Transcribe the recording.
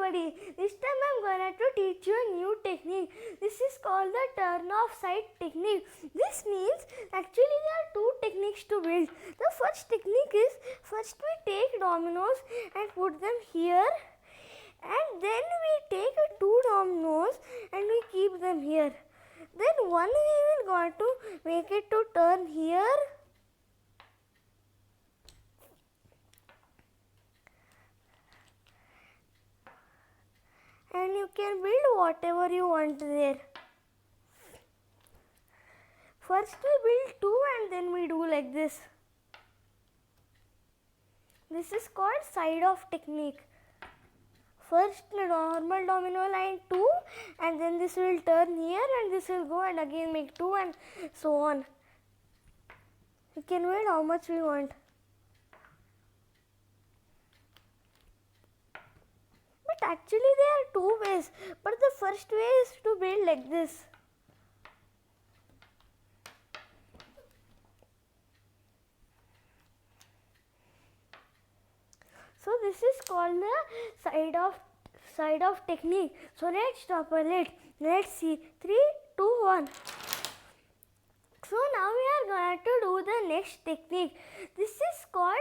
everybody, this time I am going to teach you a new technique. This is called the turn off side technique. This means actually there are two techniques to build. The first technique is, first we take dominoes and put them here, and then we take two dominoes and we keep them here. Then one we will going to make it to turn here, and you can build whatever you want there. First we build two and then we do like this. This is called side off technique. First normal domino line 2, and then this will turn here and this will go and again make 2 and so on. We can build how much we want. But actually there are two ways, but the first way is to build like this. So this is called the side off technique. So let's stop a little. Let's see. 3, 2, 1. So now we are going to do the next technique. This is called